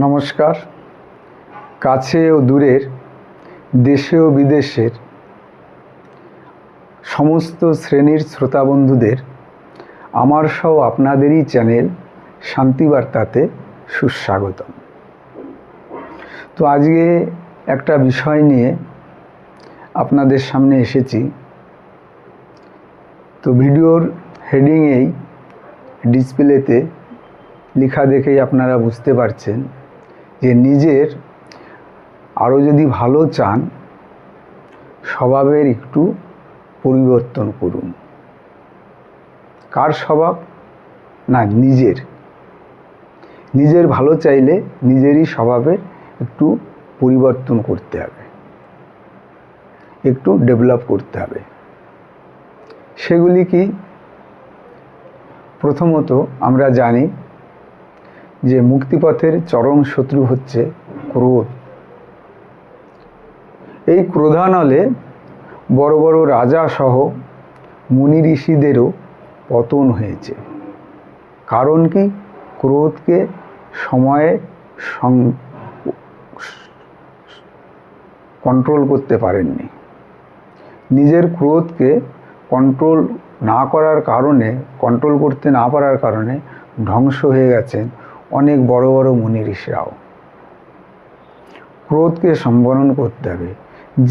নমস্কার। কাছে ও দূরের, দেশে ও বিদেশের সমস্ত শ্রেণীর শ্রোতা বন্ধুদের আমার সহ আপনাদেরই চ্যানেল শান্তিবার্তাতে সুস্বাগতম। তো আজকে একটা বিষয় নিয়ে আপনাদের সামনে এসেছি। তো ভিডিওর হেডিংয়েই ডিসপ্লেতে লেখা দেখেই আপনারা বুঝতে পারছেন যে নিজের আরও যদি ভালো চান, স্বভাবের একটু পরিবর্তন করুন। কার স্বভাব? না, নিজের ভালো চাইলে নিজেরই স্বভাবের একটু পরিবর্তন করতে হবে, একটু ডেভেলপ করতে হবে। সেগুলি কি? প্রথমত আমরা জানি যে মুক্তিপথের চরম শত্রু হচ্ছে ক্রোধ। এই ক্রোধানলে বড় বড় রাজা সহ মুনি ঋষিদেরও পতন হয়েছে। কারণ কি? ক্রোধকে সময়ে কন্ট্রোল করতে পারেননি। নিজের ক্রোধকে কন্ট্রোল করতে না পারার কারণে ধ্বংস হয়ে গেছেন অনেক বড় বড় মুনি ঋষিরাও। ক্রোধকে সম্বরণ করতে হবে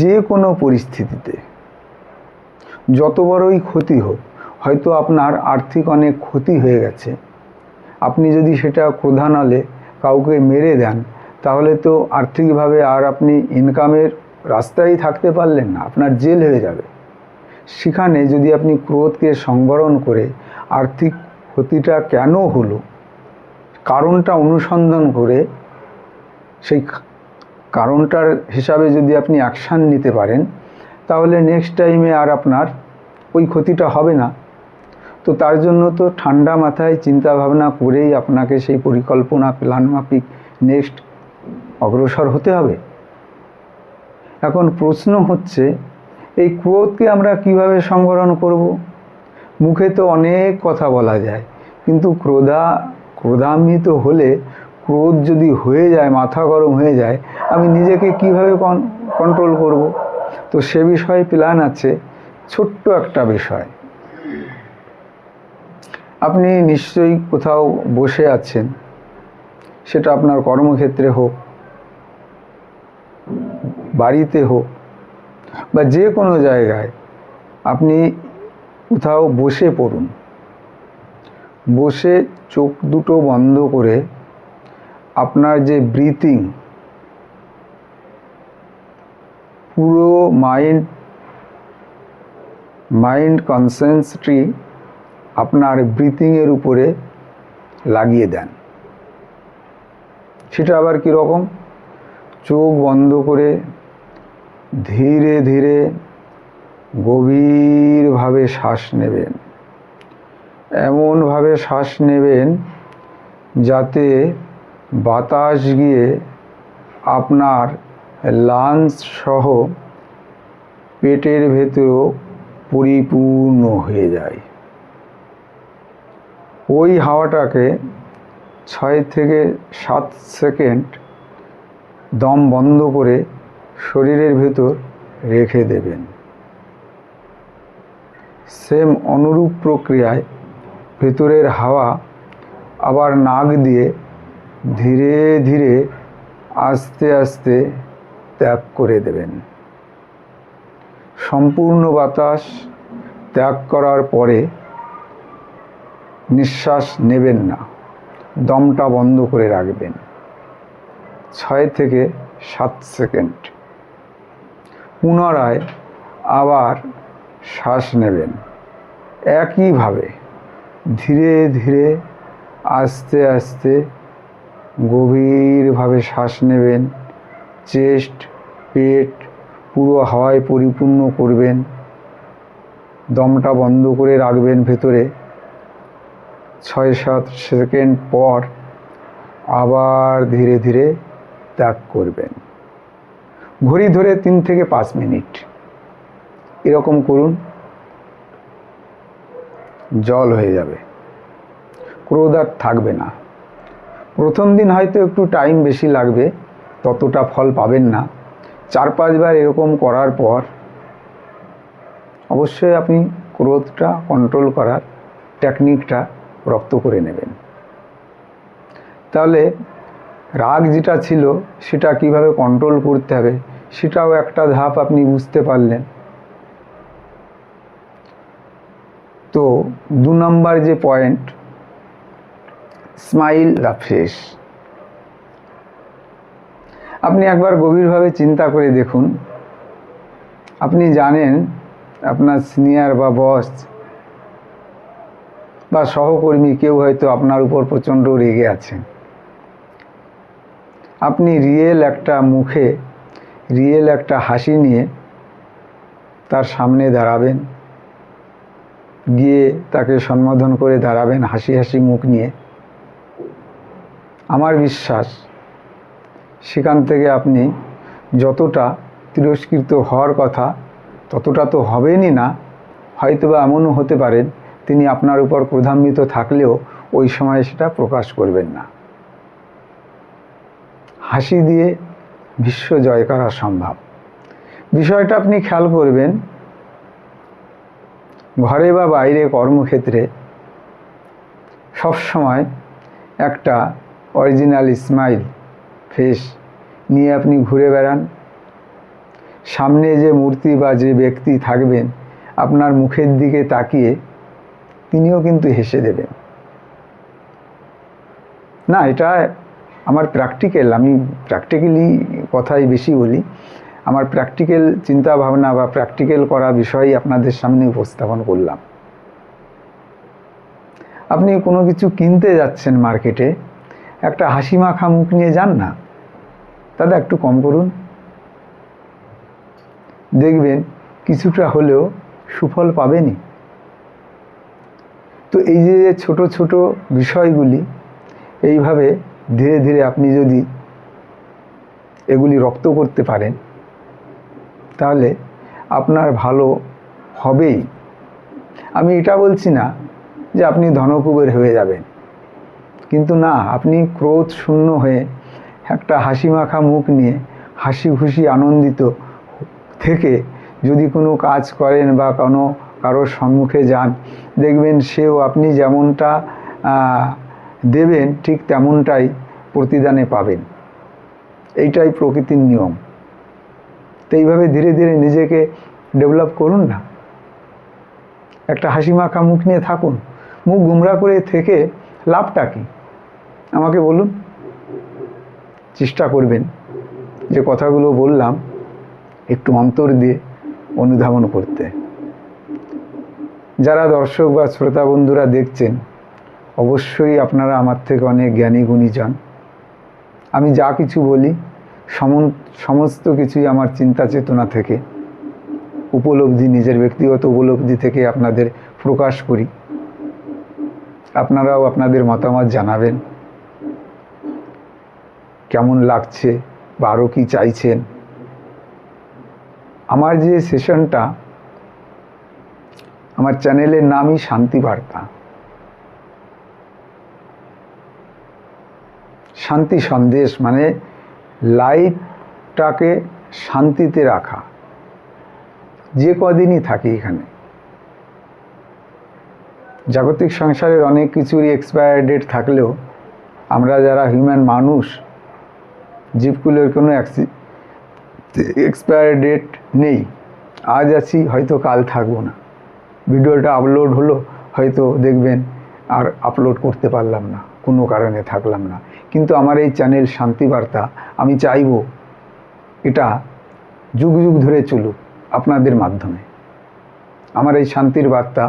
যে কোনো পরিস্থিতিতে, যত বড়ই ক্ষতি হোক। হয়তো আপনার আর্থিক অনেক ক্ষতি হয়ে গেছে, আপনি যদি সেটা ক্রোধানলে কাউকে মেরে দেন, তাহলে তো আর্থিকভাবে আর আপনি ইনকামের রাস্তায় থাকতে পারলেন না, আপনার জেল হয়ে যাবে। সেখানে যদি আপনি ক্রোধকে সংবরণ করে আর্থিক ক্ষতিটা কেন হলো কারণটা অনুসন্ধান করে সেই কারণটার হিসাবে যদি আপনি অ্যাকশান নিতে পারেন, তাহলে নেক্সট টাইমে আর আপনার ওই ক্ষতিটা হবে না। তো তার জন্য তো ঠান্ডা মাথায় চিন্তা ভাবনা করেই আপনাকে সেই পরিকল্পনা প্ল্যান মাফিক নেক্সট অগ্রসর হতে হবে। এখন প্রশ্ন হচ্ছে, এই ক্রোধকে আমরা কিভাবে সংবরণ করব? মুখে তো অনেক কথা বলা যায়, কিন্তু ক্রোধান্বিত হলে, ক্রোধ যদি হয়ে যায়, মাথা গরম হয়ে যায়, আমি নিজেকে কিভাবে কন্ট্রোল করব? তো সে বিষয়ে প্ল্যান আছে। ছোট্ট একটা বিষয়। আপনি নিশ্চয়ই কোথাও বসে আছেন, সেটা আপনার কর্মক্ষেত্রে হোক, বাড়িতে হোক, বা যে কোনো জায়গায় আপনি কোথাও বসে পড়ুন। বসে চোখ দুটো বন্ধ করে আপনার যে ব্রিথিং, পুরো মাইন্ড কনসেন্ট্রি আপনার ব্রিথিংয়ের উপরে লাগিয়ে দেন। সেটা আবার কীরকম? চোখ বন্ধ করে ধীরে ধীরে গভীরভাবে শ্বাস নেবেন। এমনভাবে শ্বাস নেবেন যাতে বাতাস গিয়ে আপনার লাংস সহ পেটের ভেতরেও পরিপূর্ণ হয়ে যায়। ওই হাওয়াটাকে 6 থেকে 7 সেকেন্ড দম বন্ধ করে শরীরের ভেতর রেখে দেবেন। সেম অনুরূপ প্রক্রিয়ায় ভেতরের হাওয়া আবার নাক দিয়ে ধীরে ধীরে আস্তে আস্তে ত্যাগ করে দেবেন। সম্পূর্ণ বাতাস ত্যাগ করার পরে নিঃশ্বাস নেবেন না, দমটা বন্ধ করে রাখবেন 6 থেকে 7 সেকেন্ড। পুনরায় আবার শ্বাস নেবেন একইভাবে, ধীরে ধীরে আস্তে আস্তে গভীরভাবে শ্বাস নেবেন। চেস্ট, পেট পুরো হাওয়ায় পরিপূর্ণ করবেন। দমটা বন্ধ করে রাখবেন ভেতরে। 6-7 সেকেন্ড পর আবার ধীরে ধীরে ত্যাগ করবেন। ঘড়ি ধরে 3 থেকে 5 মিনিট এরকম করুন, জল হয়ে যাবে, ক্রোধ আর থাকবে না। প্রথম দিন হয়তো একটু টাইম বেশি লাগবে, ততটা ফল পাবেন না। 4-5 বার এরকম করার পর অবশ্যই আপনি ক্রোধটা কন্ট্রোল করার টেকনিকটা রপ্ত করে নেবেন। তাহলে রাগ যেটা ছিল সেটা কিভাবে কন্ট্রোল করতে হবে সেটাও একটা ধাপ আপনি বুঝতে পারলেন। তো 2 নম্বর যে পয়েন্ট, স্মাইল দ্য ফেস। আপনি একবার গভীরভাবে চিন্তা করে দেখুন, আপনি জানেন আপনার সিনিয়র বা বস বা সহকর্মী কেউ হয়তো আপনার উপর প্রচণ্ড রেগে আছেন। আপনি রিয়েল একটা হাসি নিয়ে তার সামনে দাঁড়াবেন, গিয়ে তাকে সম্বোধন করে দাঁড়াবেন হাসি হাসি মুখ নিয়ে। আমার বিশ্বাস সেখান থেকে আপনি যতটা তিরস্কৃত হওয়ার কথা ততটা তো হবেনই না, হয়তোবা এমনও হতে পারেন তিনি আপনার উপর ক্রোধান্বিত থাকলেও ওই সময় সেটা প্রকাশ করবেন না। হাসি দিয়ে বিশ্ব জয় করা সম্ভব। বিষয়টা আপনি খেয়াল করবেন, ঘরে বা বাইরে কর্মক্ষেত্রে সবসময় একটা অরিজিনাল স্মাইল ফেস নিয়ে আপনি ঘুরে বেড়ান। সামনে যে মূর্তি বা যে ব্যক্তি থাকবেন আপনার মুখের দিকে তাকিয়ে তিনিও কিন্তু হেসে দেবেন। না, এটা আমার প্র্যাকটিক্যাল, আমি প্র্যাকটিক্যালি কথাই বেশি বলি। আমার প্র্যাকটিক্যাল চিন্তা ভাবনা বা প্র্যাকটিক্যাল করা বিষয়ই আপনাদের সামনে উপস্থাপন করলাম। আপনি কোনো কিছু কিনতে যাচ্ছেন মার্কেটে, একটা হাসি মাখা মুখ নিয়ে যান না, দাদা একটু কম করুন, দেখবেন কিছুটা হলেও সুফল পাবেনই। তো এই যে ছোট ছোট বিষয়গুলি এইভাবে ধীরে ধীরে আপনি যদি এগুলি রপ্ত করতে পারেন তাহলে আপনার ভালো হবেই। আমি এটা বলছি না যে আপনি ধনকুবের হয়ে যাবেন, কিন্তু না, আপনি ক্রোধ শূন্য হয়ে একটা হাসি মাখা মুখ নিয়ে হাসি খুশি আনন্দিত থেকে যদি কোনো কাজ করেন বা কারোর সম্মুখে যান, দেখবেন সেও আপনি যেমনটা দেবেন ঠিক তেমনটাই প্রতিদানে পাবেন। এইটাই প্রকৃতির নিয়ম। তো এইভাবে ধীরে ধীরে নিজেকে ডেভেলপ করুন না, একটা হাসি মাখা মুখ নিয়ে থাকুন। মুখ গুমরা করে থেকে লাভটা কি আমাকে বলুন। চেষ্টা করবেন যে কথাগুলো বললাম একটু অন্তর দিয়ে অনুধাবন করতে। যারা দর্শক বা শ্রোতা বন্ধুরা দেখছেন অবশ্যই আপনারা আমার থেকে অনেক জ্ঞানী গুণীজন। আমি যা কিছু বলি সমস্ত কিছুই আমার চিন্তা চেতনা থেকে উপলব্ধি, নিজের ব্যক্তিগত উপলব্ধি থেকে আপনাদের প্রকাশ করি। আপনারাও আপনাদের মতামত জানাবেন, কেমন লাগছে বা আরও কী চাইছেন। আমার যে সেশনটা, আমার চ্যানেলের নামই শান্তি বার্তা, শান্তি সন্দেশ, মানে লাইফটাকে শান্তিতে রাখা। যে কদিনই থাকি এখানে, জাগতিক সংসারের অনেক কিছুরই এক্সপায়ার ডেট থাকলেও আমরা যারা হিউম্যান মানুষ, জীবগুলোর কোনো এক্সপায়ার ডেট নেই। আজ আছি, হয়তো কাল থাকবো না। ভিডিওটা আপলোড হলো, হয়তো দেখবেন আর আপলোড করতে পারলাম না, কোনো কারণে থাকলাম না। কিন্তু আমার এই চ্যানেল শান্তি বার্তা, আমি চাইব এটা যুগ যুগ ধরে চলুক আপনাদের মাধ্যমে। আমার এই শান্তির বার্তা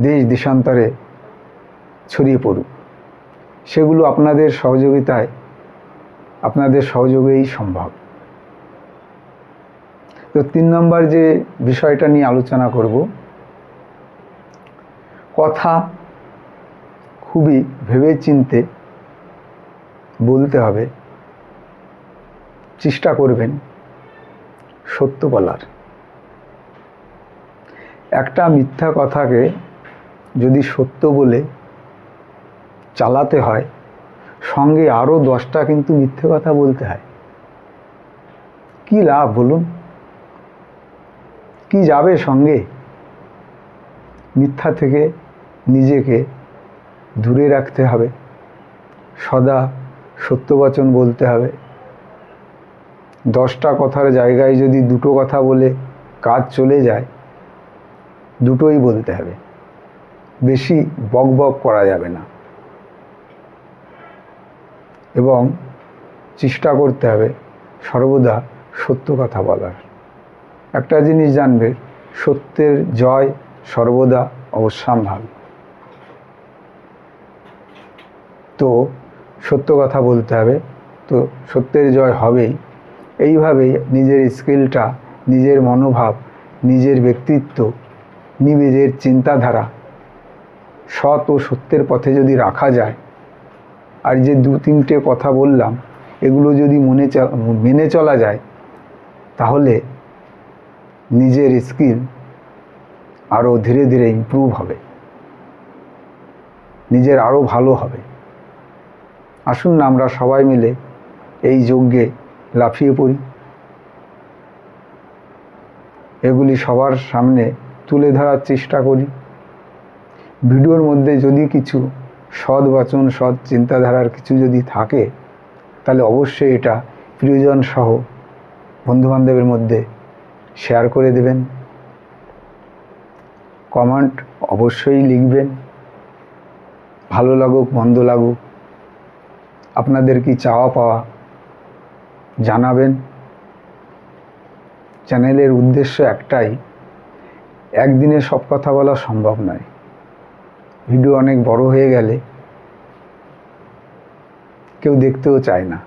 দেশ দেশান্তরে ছড়িয়ে পড়ুক। সেগুলো আপনাদের সহযোগিতায়, আপনাদের সহযোগেই সম্ভব। তো 3 নম্বর যে বিষয়টা নিয়ে আলোচনা করব, কথা খুবই ভেবেচিন্তে বলতে হবে। চেষ্টা করবেন সত্য বলার। একটা মিথ্যা কথাকে যদি সত্য বলে চালাতে হয়, সঙ্গে আরও 10টা কিন্তু মিথ্যে কথা বলতে হয়। কি লাভ বলুন? কি যাবে সঙ্গে? মিথ্যা থেকে নিজেকে দূরে রাখতে হবে, সদা সত্যবচন বলতে হবে। 10টা কথার জায়গায় যদি 2টো কথা বলে কাজ চলে যায়, দুটোই বলতে হবে, বেশি বকবক করা যাবে না। এবং চেষ্টা করতে হবে সর্বদা সত্য কথা বলার। একটা জিনিস জানবে, সত্যের জয় সর্বদা অবশ্যম্ভাবী। তো সত্য কথা বলতে হবে, তো সত্যের জয় হবেই। এইভাবেই নিজের স্কিলটা, নিজের মনোভাব, নিজের ব্যক্তিত্ব, নিজের চিন্তাধারা সৎ ও সত্যের পথে যদি রাখা যায়, আর যে 2-3টে কথা বললাম এগুলো যদি মেনে চলা যায়, তাহলে নিজের স্কিল আরও ধীরে ধীরে ইমপ্রুভ হবে, নিজের আরও ভালো হবে। আসুন না আমরা সবাই মিলে এই যজ্ঞে লাফিয়ে পড়ি, এগুলি সবার সামনে তুলে ধরার চেষ্টা করি। ভিডিওর মধ্যে যদি কিছু সৎ বচন, সৎ চিন্তাধারার কিছু যদি থাকে, তাহলে অবশ্যই এটা প্রিয়জন সহ বন্ধুবান্ধবের মধ্যে শেয়ার করে দেবেন। কমেন্ট অবশ্যই লিখবেন, ভালো লাগুক মন্দ লাগুক, আপনাদের কি চাওয়া পাওয়া জানাবেন। চ্যানেলের উদ্দেশ্য একটাই, একদিনে সব কথা বলা সম্ভব নয়। ভিডিও অনেক বড় হয়ে গেলে কেউ দেখতেও চায় না।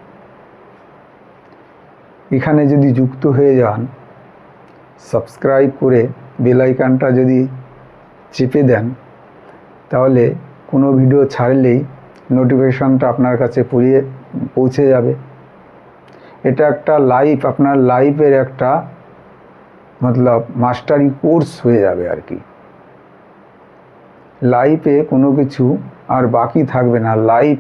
এখানে যদি যুক্ত হয়ে যান, সাবস্ক্রাইব করে বেল আইকনটা যদি চেপে দেন, তাহলে কোনো ভিডিও ছাড়লেই নোটিফিকেশনটা আপনার কাছে পৌঁছে যাবে। এটা একটা লাইফ, আপনার লাইফের একটা মতলব মাস্টারি কোর্স হয়ে যাবে আর কি। লাইফে কোনো কিছু আর বাকি থাকবে না। লাইফ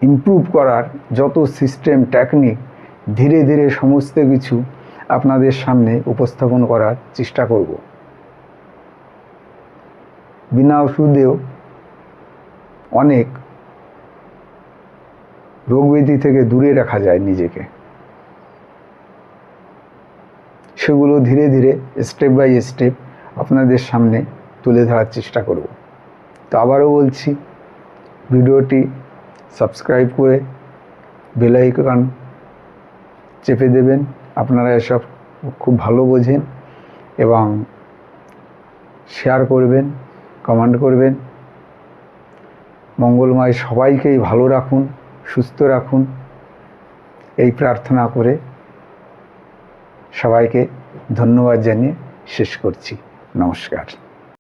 ইমপ্রুভ করার যত সিস্টেম, টেকনিক, ধীরে ধীরে সমস্ত কিছু আপনাদের সামনে উপস্থাপন করার চেষ্টা করব। বিনা ওষুধেও অনেক রোগব্যাধি থেকে দূরে রাখা যায় নিজেকে। সেগুলো ধীরে ধীরে স্টেপ বাই স্টেপ আপনাদের সামনে তুলে ধরার চেষ্টা করব। তো আবারও বলছি, ভিডিওটি সাবস্ক্রাইব করে বেল আইকন চেপে দেবেন। আপনারা এসব খুব ভালো বোঝেন, এবং শেয়ার করবেন, কমেন্ট করবেন। মঙ্গলময় সবাইকেই ভালো রাখুন, সুস্থ রাখুন, এই প্রার্থনা করে সবাইকে ধন্যবাদ জানিয়ে শেষ করছি। নমস্কার।